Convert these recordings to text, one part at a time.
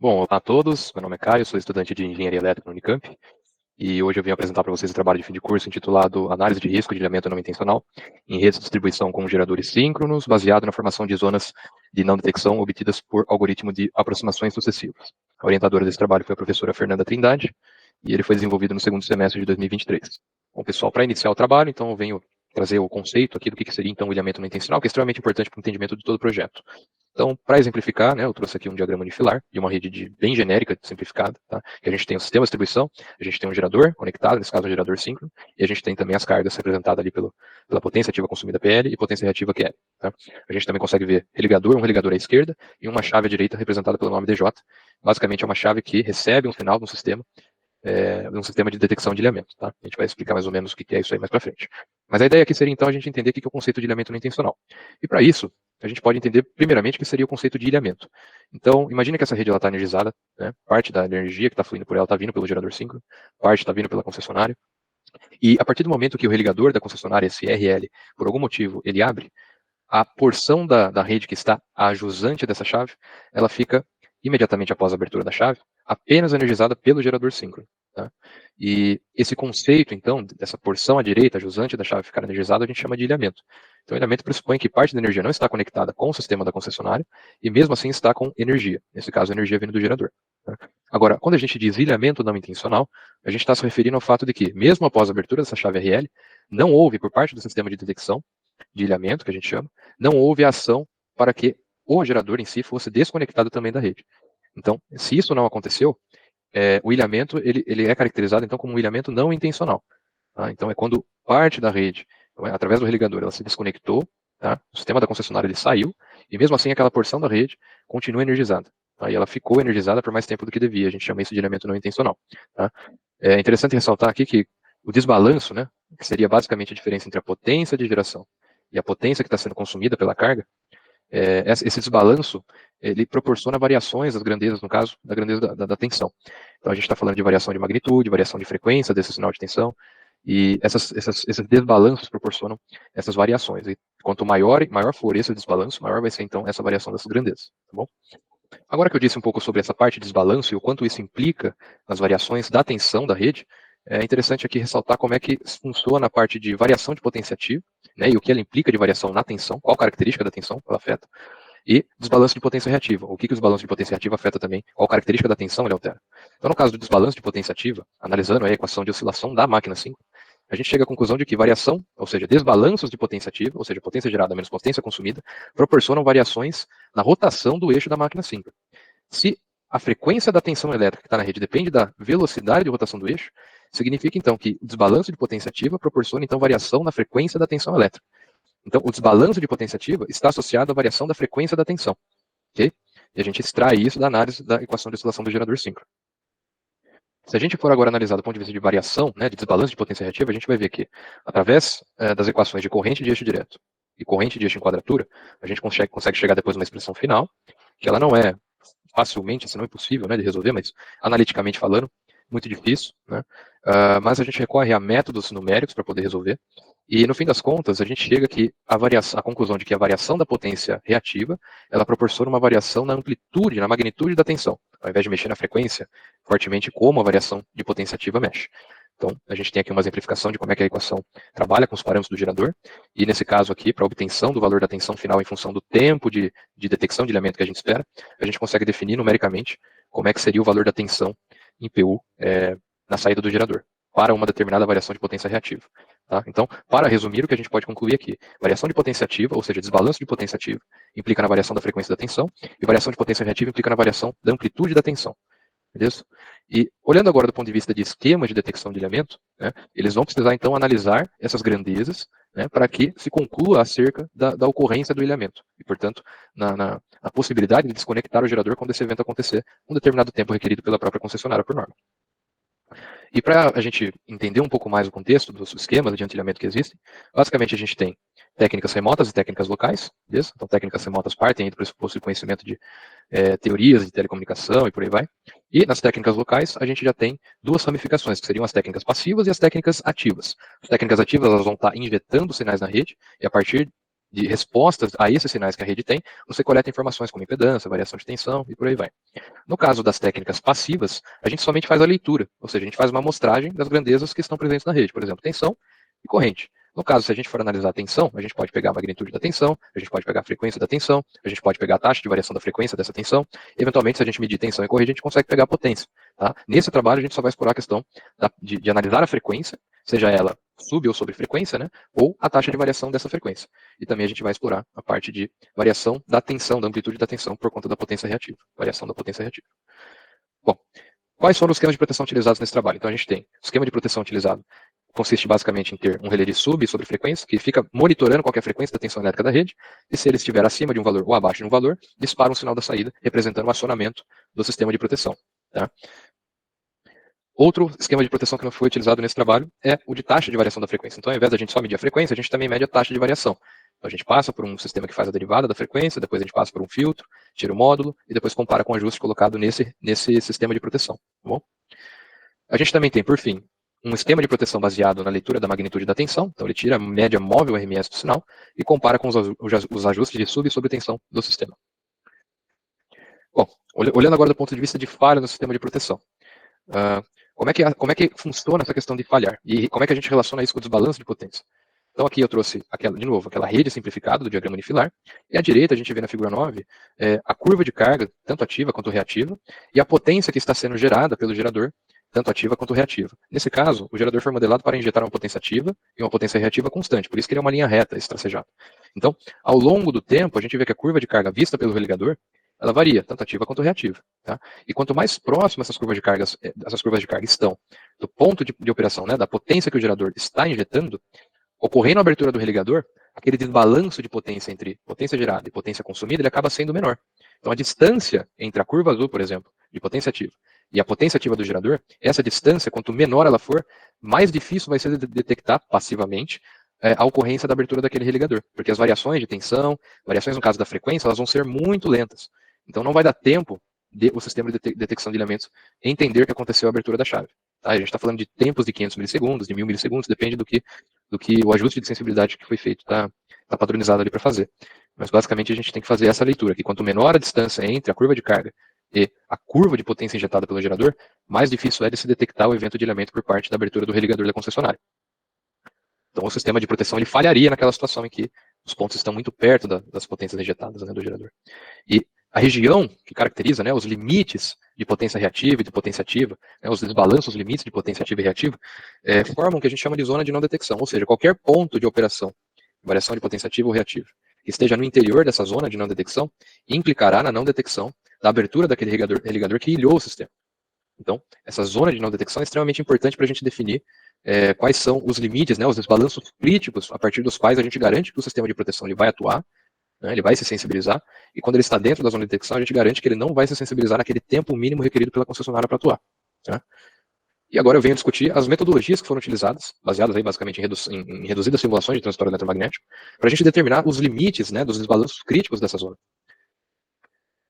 Bom, olá a todos, meu nome é Caio, sou estudante de Engenharia Elétrica no Unicamp e hoje eu vim apresentar para vocês o trabalho de fim de curso intitulado Análise de Risco de Ilhamento Não Intencional em Redes de Distribuição com Geradores Síncronos, baseado na formação de zonas de não detecção obtidas por algoritmo de aproximações sucessivas. A orientadora desse trabalho foi a professora Fernanda Trindade e ele foi desenvolvido no segundo semestre de 2023. Bom, pessoal, para iniciar o trabalho, então eu venho trazer o conceito aqui do que seria então o ilhamento não intencional, que é extremamente importante para o entendimento de todo o projeto. Então, para exemplificar, né, eu trouxe aqui um diagrama unifilar de uma rede bem genérica, simplificada, tá? Que a gente tem o sistema de distribuição, a gente tem um gerador conectado, nesse caso um gerador síncrono, e a gente tem também as cargas representadas ali pela potência ativa consumida PL e potência reativa QL. Tá? A gente também consegue ver um religador à esquerda e uma chave à direita representada pelo nome DJ. Basicamente é uma chave que recebe um sinal de um sistema de detecção de ilhamento. Tá? A gente vai explicar mais ou menos o que é isso aí mais para frente. Mas a ideia aqui seria então a gente entender o que é o conceito de ilhamento não intencional. E para isso, a gente pode entender primeiramente o que seria o conceito de ilhamento. Então, imagine que essa rede está energizada, né? Parte da energia que está fluindo por ela está vindo pelo gerador síncrono, parte está vindo pela concessionária, e a partir do momento que o religador da concessionária, esse RL, por algum motivo, ele abre, a porção da rede que está a jusante dessa chave, ela fica imediatamente após a abertura da chave, apenas energizada pelo gerador síncrono. Tá? E esse conceito, então, dessa porção à direita, a jusante da chave ficar energizada, a gente chama de ilhamento. Então, ilhamento pressupõe que parte da energia não está conectada com o sistema da concessionária e mesmo assim está com energia, nesse caso, energia vindo do gerador. Tá? Agora, quando a gente diz ilhamento não intencional, a gente está se referindo ao fato de que, mesmo após a abertura dessa chave RL, não houve, por parte do sistema de detecção de ilhamento, que a gente chama, não houve ação para que o gerador em si fosse desconectado também da rede. Então, se isso não aconteceu, o ilhamento ele é caracterizado então como um ilhamento não intencional. Tá? Então, é quando parte da rede, através do religador, ela se desconectou, tá? O sistema da concessionária ele saiu, e mesmo assim aquela porção da rede continua energizada. Tá? E ela ficou energizada por mais tempo do que devia. A gente chama isso de ilhamento não intencional. Tá? É interessante ressaltar aqui que o desbalanço, né, que seria basicamente a diferença entre a potência de geração e a potência que está sendo consumida pela carga, esse desbalanço ele proporciona variações das grandezas, no caso, da grandeza da tensão. Então a gente está falando de variação de magnitude, variação de frequência desse sinal de tensão, e esses desbalanços proporcionam essas variações. E quanto maior for esse desbalanço, maior vai ser então essa variação dessas grandezas. Tá bom? Agora que eu disse um pouco sobre essa parte de desbalanço e o quanto isso implica nas variações da tensão da rede, é interessante aqui ressaltar como é que funciona a parte de variação de potência ativa, né, e o que ela implica de variação na tensão, qual característica da tensão ela afeta, e desbalanço de potência reativa. O que o desbalanço de potência reativa afeta também, qual característica da tensão ele altera. Então, no caso do desbalanço de potência ativa, analisando a equação de oscilação da máquina 5, a gente chega à conclusão de que variação, ou seja, desbalanços de potência ativa, ou seja, potência gerada menos potência consumida, proporcionam variações na rotação do eixo da máquina 5. Se a frequência da tensão elétrica que está na rede depende da velocidade de rotação do eixo, significa então que o desbalanço de potência ativa proporciona então variação na frequência da tensão elétrica. Então, o desbalanço de potência ativa está associado à variação da frequência da tensão. Okay? E a gente extrai isso da análise da equação de oscilação do gerador síncrono. Se a gente for agora analisar do ponto de vista de variação, né, de desbalanço de potência reativa, a gente vai ver que, através das equações de corrente de eixo direto e corrente de eixo em quadratura, a gente consegue chegar depois a uma expressão final, que ela não é facilmente, se não é impossível, né, de resolver, mas analiticamente falando, muito difícil, né? Mas a gente recorre a métodos numéricos para poder resolver. E no fim das contas, a gente chega que a conclusão de que a variação da potência reativa, ela proporciona uma variação na amplitude, na magnitude da tensão, ao invés de mexer na frequência fortemente como a variação de potência ativa mexe. Então, a gente tem aqui uma exemplificação de como é que a equação trabalha com os parâmetros do gerador, e nesse caso aqui, para a obtenção do valor da tensão final em função do tempo de detecção de ilhamento que a gente espera, a gente consegue definir numericamente como é que seria o valor da tensão em PU na saída do gerador, para uma determinada variação de potência reativa. Tá? Então, para resumir, o que a gente pode concluir aqui, variação de potência ativa, ou seja, desbalanço de potência ativa, implica na variação da frequência da tensão, e variação de potência reativa implica na variação da amplitude da tensão. Beleza? E olhando agora do ponto de vista de esquema de detecção de ilhamento, né, eles vão precisar então analisar essas grandezas, né, para que se conclua acerca da ocorrência do ilhamento. E, portanto, na possibilidade de desconectar o gerador quando esse evento acontecer, um determinado tempo requerido pela própria concessionária por norma. E para a gente entender um pouco mais o contexto dos esquemas de antilhamento que existem, basicamente a gente tem técnicas remotas e técnicas locais, beleza? Então técnicas remotas partem do pressuposto de conhecimento de teorias de telecomunicação e por aí vai. E nas técnicas locais a gente já tem duas ramificações, que seriam as técnicas passivas e as técnicas ativas. As técnicas ativas elas vão estar injetando sinais na rede, e a partir de respostas a esses sinais que a rede tem, você coleta informações como impedância, variação de tensão e por aí vai. No caso das técnicas passivas, a gente somente faz a leitura, ou seja, a gente faz uma amostragem das grandezas que estão presentes na rede, por exemplo, tensão e corrente. No caso, se a gente for analisar a tensão, a gente pode pegar a magnitude da tensão, a gente pode pegar a frequência da tensão, a gente pode pegar a taxa de variação da frequência dessa tensão, eventualmente, se a gente medir tensão e corrente, a gente consegue pegar a potência. Tá? Nesse trabalho, a gente só vai explorar a questão de analisar a frequência, seja ela sub ou sobre frequência, né, ou a taxa de variação dessa frequência. E também a gente vai explorar a parte de variação da tensão, da amplitude da tensão por conta da potência reativa, variação da potência reativa. Bom, quais foram os esquemas de proteção utilizados nesse trabalho? Então a gente tem o esquema de proteção utilizado, consiste basicamente em ter um relé de sub sobre frequência, que fica monitorando qualquer frequência da tensão elétrica da rede, e se ele estiver acima de um valor ou abaixo de um valor, dispara um sinal da saída, representando o acionamento do sistema de proteção. Tá? Outro esquema de proteção que não foi utilizado nesse trabalho é o de taxa de variação da frequência. Então, ao invés da gente só medir a frequência, a gente também mede a taxa de variação. Então, a gente passa por um sistema que faz a derivada da frequência, depois a gente passa por um filtro, tira o módulo, e depois compara com o ajuste colocado nesse sistema de proteção. Tá bom? A gente também tem, por fim, um esquema de proteção baseado na leitura da magnitude da tensão. Então, ele tira a média móvel RMS do sinal e compara com os ajustes de sub e sobretensão do sistema. Bom, olhando agora do ponto de vista de falha no sistema de proteção. Como é que funciona essa questão de falhar? E como é que a gente relaciona isso com o desbalanço de potência? Então aqui eu trouxe, de novo, aquela rede simplificada do diagrama unifilar. E à direita a gente vê na figura 9 a curva de carga, tanto ativa quanto reativa, e a potência que está sendo gerada pelo gerador, tanto ativa quanto reativa. Nesse caso, o gerador foi modelado para injetar uma potência ativa e uma potência reativa constante, por isso que ele é uma linha reta, esse tracejado. Então, ao longo do tempo, a gente vê que a curva de carga vista pelo religador, ela varia, tanto ativa quanto reativa. Tá? E quanto mais próximas essas curvas de carga estão do ponto de operação, né, da potência que o gerador está injetando, ocorrendo a abertura do religador, aquele desbalanço de potência entre potência gerada e potência consumida, ele acaba sendo menor. Então a distância entre a curva azul, por exemplo, de potência ativa, e a potência ativa do gerador, essa distância, quanto menor ela for, mais difícil vai ser de detectar passivamente a ocorrência da abertura daquele religador, porque as variações de tensão, variações no caso da frequência, elas vão ser muito lentas. Então não vai dar tempo de o sistema de detecção de elementos entender que aconteceu a abertura da chave. Tá? A gente está falando de tempos de 500 milissegundos, de 1000 milissegundos, depende do que o ajuste de sensibilidade que foi feito está padronizado ali para fazer. Mas basicamente a gente tem que fazer essa leitura, que quanto menor a distância entre a curva de carga e a curva de potência injetada pelo gerador, mais difícil é de se detectar o evento de elemento por parte da abertura do religador da concessionária. Então o sistema de proteção ele falharia naquela situação em que os pontos estão muito perto das potências injetadas, né, do gerador. E a região que caracteriza, né, os limites de potência reativa e de potência ativa, né, os desbalanços limites de potência ativa e reativa, formam o que a gente chama de zona de não detecção, ou seja, qualquer ponto de operação, variação de potência ativa ou reativa, que esteja no interior dessa zona de não detecção, implicará na não detecção da abertura daquele religador que ilhou o sistema. Então, essa zona de não detecção é extremamente importante para a gente definir quais são os limites, né, os desbalanços críticos a partir dos quais a gente garante que o sistema de proteção ele vai atuar, né, ele vai se sensibilizar, e quando ele está dentro da zona de detecção, a gente garante que ele não vai se sensibilizar naquele tempo mínimo requerido pela concessionária para atuar. Tá? E agora eu venho discutir as metodologias que foram utilizadas, baseadas aí basicamente em reduzidas simulações de transitório eletromagnético, para a gente determinar os limites, né, dos desbalanços críticos dessa zona.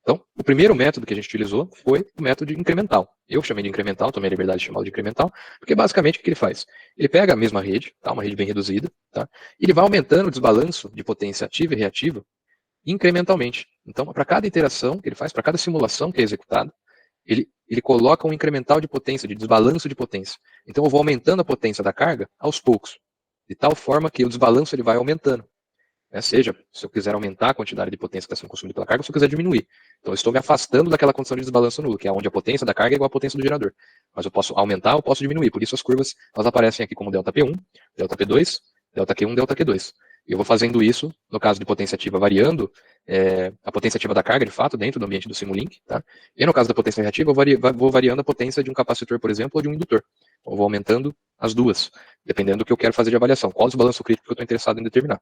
Então, o primeiro método que a gente utilizou foi o método incremental. Eu chamei de incremental, tomei a liberdade de chamá-lo de incremental, porque basicamente o que ele faz? Ele pega a mesma rede, tá, uma rede bem reduzida, tá, e ele vai aumentando o desbalanço de potência ativa e reativa incrementalmente. Então, para cada interação que ele faz, para cada simulação que é executada, ele coloca um incremental de potência, de desbalanço de potência. Então, eu vou aumentando a potência da carga aos poucos, de tal forma que o desbalanço ele vai aumentando. Seja, se eu quiser aumentar a quantidade de potência que está sendo consumida pela carga, ou se eu quiser diminuir. Então, eu estou me afastando daquela condição de desbalanço nulo, que é onde a potência da carga é igual à potência do gerador. Mas eu posso aumentar ou posso diminuir. Por isso, as curvas elas aparecem aqui como ΔP1, ΔP2, ΔQ1, ΔQ2. E eu vou fazendo isso, no caso de potência ativa, variando a potência ativa da carga, de fato, dentro do ambiente do Simulink. Tá? E no caso da potência reativa, eu vou variando a potência de um capacitor, por exemplo, ou de um indutor. Eu vou aumentando as duas, dependendo do que eu quero fazer de avaliação. Qual o desbalanço crítico que eu estou interessado em determinar.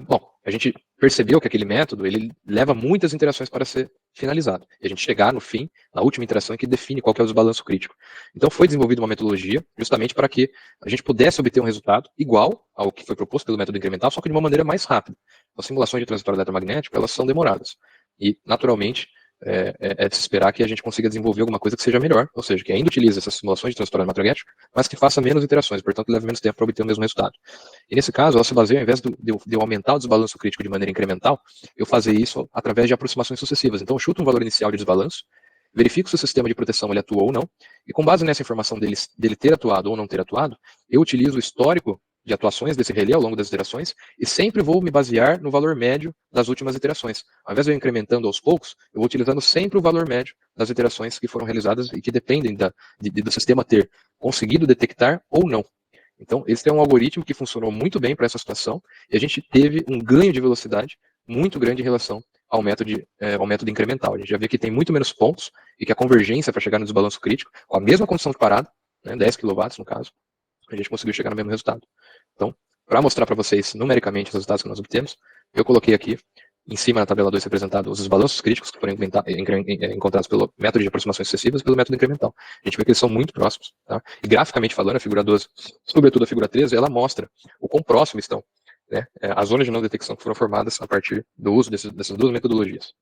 Bom, a gente percebeu que aquele método ele leva muitas interações para ser finalizado. E a gente chegar no fim, na última interação, que define qual que é o desbalanço crítico. Então foi desenvolvida uma metodologia justamente para que a gente pudesse obter um resultado igual ao que foi proposto pelo método incremental, só que de uma maneira mais rápida. As simulações de transitório eletromagnético, elas são demoradas. E, naturalmente, é de se esperar que a gente consiga desenvolver alguma coisa que seja melhor, ou seja, que ainda utilize essas simulações de transitório eletromagnético, mas que faça menos iterações, portanto leve menos tempo para obter o mesmo resultado. E nesse caso, ela se baseia, ao invés de eu aumentar o desbalanço crítico de maneira incremental, eu fazer isso através de aproximações sucessivas. Então eu chuto um valor inicial de desbalanço, verifico se o sistema de proteção ele atuou ou não, e com base nessa informação dele ter atuado ou não ter atuado, eu utilizo o histórico de atuações desse relé ao longo das iterações e sempre vou me basear no valor médio das últimas iterações. Ao invés de eu incrementando aos poucos, eu vou utilizando sempre o valor médio das iterações que foram realizadas e que dependem do sistema ter conseguido detectar ou não. Então, esse é um algoritmo que funcionou muito bem para essa situação e a gente teve um ganho de velocidade muito grande em relação ao método incremental. A gente já vê que tem muito menos pontos e que a convergência para chegar no desbalanço crítico, com a mesma condição de parada, 10 kW no caso, a gente conseguiu chegar no mesmo resultado. Então, para mostrar para vocês numericamente os resultados que nós obtemos, eu coloquei aqui em cima na tabela 2 representado os desbalanços críticos que foram encontrados pelo método de aproximações sucessivas e pelo método incremental. A gente vê que eles são muito próximos. Tá? E graficamente falando, a figura 12, sobretudo a figura 13, ela mostra o quão próximos estão, né, as zonas de não detecção que foram formadas a partir do uso dessas duas metodologias.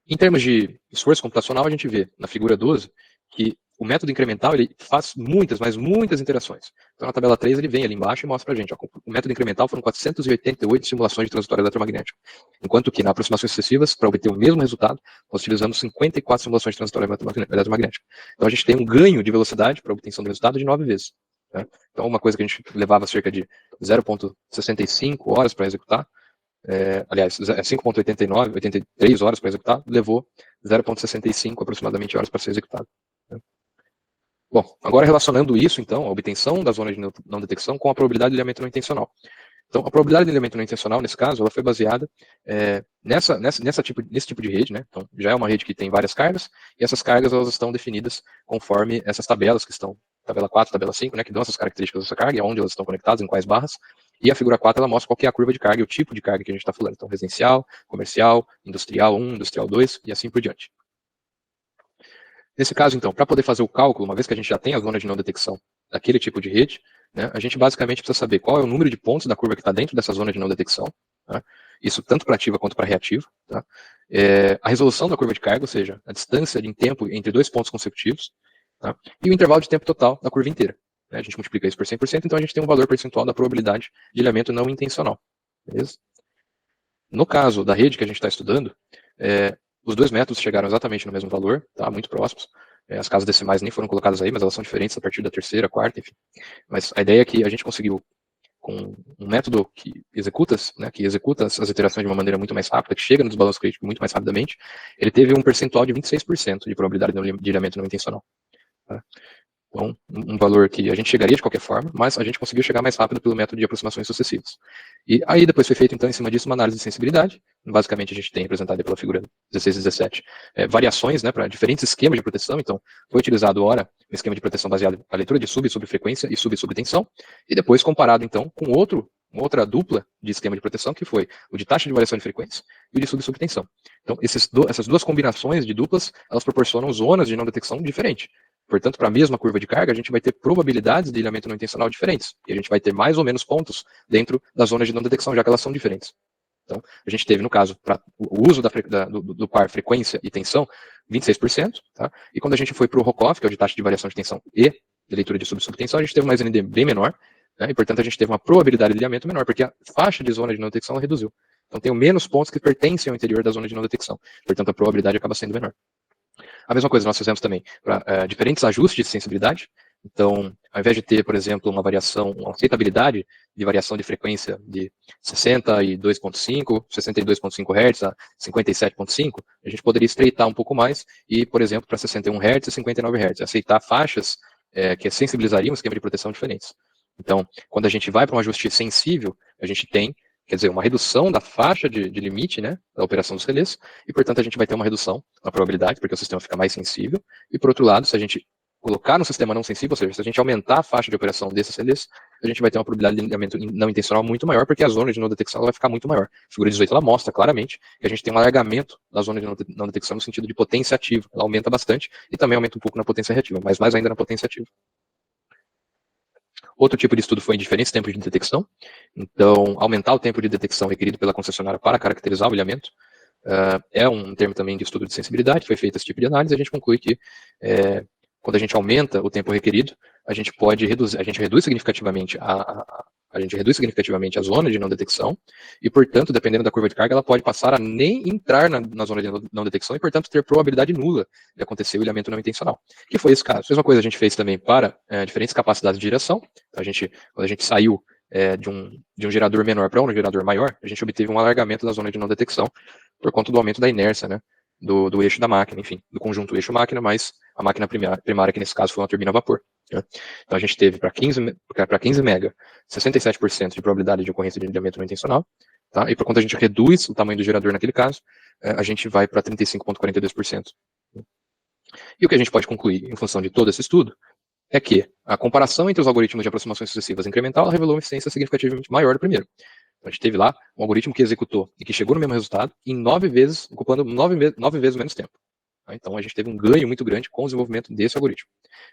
Em termos de esforço computacional, a gente vê na figura 12 que o método incremental ele faz muitas, mas muitas interações. Então, na tabela 3, ele vem ali embaixo e mostra para a gente. Ó, o método incremental foram 488 simulações de transitório eletromagnético. Enquanto que, na aproximações sucessivas, para obter o mesmo resultado, nós utilizamos 54 simulações de transitório eletromagnético. Então, a gente tem um ganho de velocidade para a obtenção do resultado de 9 vezes. Né? Então, uma coisa que a gente levava cerca de 0,65 horas para executar, aliás, 5,89, 83 horas para executar, levou 0,65 aproximadamente horas para ser executado. Né? Bom, agora relacionando isso, então, a obtenção da zona de não detecção com a probabilidade de alinhamento não intencional. Então, a probabilidade de alinhamento não intencional, nesse caso, ela foi baseada nesse tipo de rede, né? Então, já é uma rede que tem várias cargas, e essas cargas elas estão definidas conforme essas tabelas que estão, tabela 4, tabela 5, né, que dão essas características dessa carga, e onde elas estão conectadas, em quais barras, e a figura 4 ela mostra qual que é a curva de carga e o tipo de carga que a gente está falando. Então, residencial, comercial, industrial 1, industrial 2, e assim por diante. Nesse caso, então, para poder fazer o cálculo, uma vez que a gente já tem a zona de não detecção daquele tipo de rede, né, a gente basicamente precisa saber qual é o número de pontos da curva que está dentro dessa zona de não detecção, tá? Isso tanto para ativa quanto para reativa. Tá? A resolução da curva de carga, ou seja, a distância em tempo entre dois pontos consecutivos, tá? E o intervalo de tempo total da curva inteira. Né? A gente multiplica isso por 100%, então a gente tem um valor percentual da probabilidade de alinhamento não intencional. Beleza? No caso da rede que a gente está estudando, os dois métodos chegaram exatamente no mesmo valor, tá? Muito próximos. As casas decimais nem foram colocadas aí, mas elas são diferentes a partir da terceira, quarta, enfim. Mas a ideia é que a gente conseguiu, com um método que executa, né, as iterações de uma maneira muito mais rápida, que chega no desbalanço crítico muito mais rapidamente, ele teve um percentual de 26% de probabilidade de alinhamento não intencional. Tá? Então, um valor que a gente chegaria de qualquer forma, mas a gente conseguiu chegar mais rápido pelo método de aproximações sucessivas. E aí depois foi feito, então, em cima disso, uma análise de sensibilidade. Basicamente, a gente tem representado pela figura 16 e 17 variações, né, para diferentes esquemas de proteção. Então, foi utilizado, ora, um esquema de proteção baseado na leitura de sub e subfrequência e subtensão, e depois comparado, então, com uma outra dupla de esquema de proteção, que foi o de taxa de variação de frequência e o de subtensão. Então, essas duas combinações de duplas, elas proporcionam zonas de não detecção diferentes. Portanto, para a mesma curva de carga, a gente vai ter probabilidades de alinhamento não intencional diferentes. E a gente vai ter mais ou menos pontos dentro das zonas de não detecção, já que elas são diferentes. Então, a gente teve, no caso, para o uso do par frequência e tensão, 26%. Tá? E quando a gente foi para o ROCOF, que é o de taxa de variação de tensão e de leitura de subtensão, a gente teve uma SND bem menor. Né? E, portanto, a gente teve uma probabilidade de alinhamento menor, porque a faixa de zona de não detecção ela reduziu. Então, tem menos pontos que pertencem ao interior da zona de não detecção. Portanto, a probabilidade acaba sendo menor. A mesma coisa nós fizemos também para diferentes ajustes de sensibilidade. Então, ao invés de ter, por exemplo, uma aceitabilidade de variação de frequência de 62,5 Hz a 57,5, a gente poderia estreitar um pouco mais e, por exemplo, para 61 Hz e 59 Hz, aceitar faixas que sensibilizariam um esquema de proteção diferentes. Então, quando a gente vai para um ajuste sensível, a gente tem, quer dizer, uma redução da faixa de limite, né, da operação dos relés, e, portanto, a gente vai ter uma redução na probabilidade, porque o sistema fica mais sensível, e, por outro lado, se a gente colocar no sistema não sensível, ou seja, se a gente aumentar a faixa de operação desses relés, a gente vai ter uma probabilidade de alinhamento não intencional muito maior, porque a zona de não detecção vai ficar muito maior. A figura 18 ela mostra claramente que a gente tem um alargamento da zona de não detecção no sentido de potência ativa. Ela aumenta bastante e também aumenta um pouco na potência reativa, mas mais ainda na potência ativa. Outro tipo de estudo foi em diferentes tempos de detecção. Então, aumentar o tempo de detecção requerido pela concessionária para caracterizar o ilhamento. é um termo também de estudo de sensibilidade, foi feito esse tipo de análise, a gente conclui que quando a gente aumenta o tempo requerido, a gente reduz significativamente a zona de não detecção, e, portanto, dependendo da curva de carga, ela pode passar a nem entrar na zona de não detecção e, portanto, ter probabilidade nula de acontecer o ilhamento não intencional, que foi esse caso. A mesma coisa a gente fez também para diferentes capacidades de geração. Então, quando a gente saiu de um gerador menor para um gerador maior, a gente obteve um alargamento da zona de não detecção por conta do aumento da inércia, né, do eixo da máquina, enfim, do conjunto eixo-máquina, mais a máquina primária, que nesse caso foi uma turbina a vapor. Né? Então a gente teve para 15 mega, 67% de probabilidade de ocorrência de ilhamento não intencional, tá? E por quando a gente reduz o tamanho do gerador naquele caso, a gente vai para 35,42%. E o que a gente pode concluir, em função de todo esse estudo, é que a comparação entre os algoritmos de aproximações sucessivas incremental revelou uma eficiência significativamente maior do primeiro. Então, a gente teve lá um algoritmo que executou e que chegou no mesmo resultado em 9 vezes, ocupando 9 vezes menos tempo. Então, a gente teve um ganho muito grande com o desenvolvimento desse algoritmo.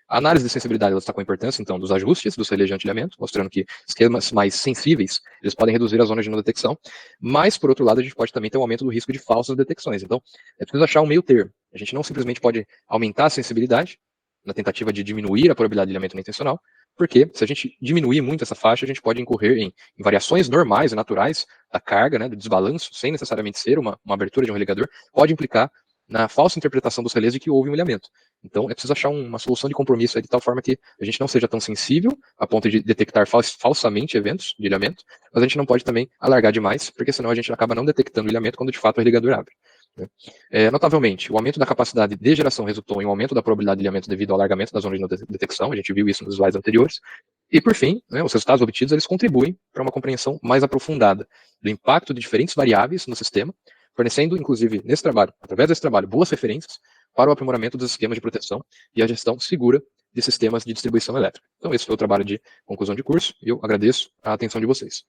A análise de sensibilidade está com a importância, então, dos ajustes dos relés de antilhamento, mostrando que esquemas mais sensíveis, eles podem reduzir as zonas de não detecção, mas, por outro lado, a gente pode também ter um aumento do risco de falsas detecções. Então, é preciso achar um meio termo. A gente não simplesmente pode aumentar a sensibilidade, na tentativa de diminuir a probabilidade de ilhamento não intencional, porque se a gente diminuir muito essa faixa, a gente pode incorrer em variações normais e naturais da carga, né, do desbalanço, sem necessariamente ser uma abertura de um religador, pode implicar na falsa interpretação dos relés de que houve um ilhamento. Então, é preciso achar uma solução de compromisso aí, de tal forma que a gente não seja tão sensível a ponto de detectar falsamente eventos de ilhamento, mas a gente não pode também alargar demais, porque senão a gente acaba não detectando o ilhamento quando de fato o religador abre. Notavelmente, o aumento da capacidade de geração resultou em um aumento da probabilidade de ilhamento devido ao alargamento da zona de detecção, a gente viu isso nos slides anteriores, e por fim, os resultados obtidos eles contribuem para uma compreensão mais aprofundada do impacto de diferentes variáveis no sistema, fornecendo, inclusive, através desse trabalho, boas referências para o aprimoramento dos esquemas de proteção e a gestão segura de sistemas de distribuição elétrica. Então, esse foi o trabalho de conclusão de curso, e eu agradeço a atenção de vocês.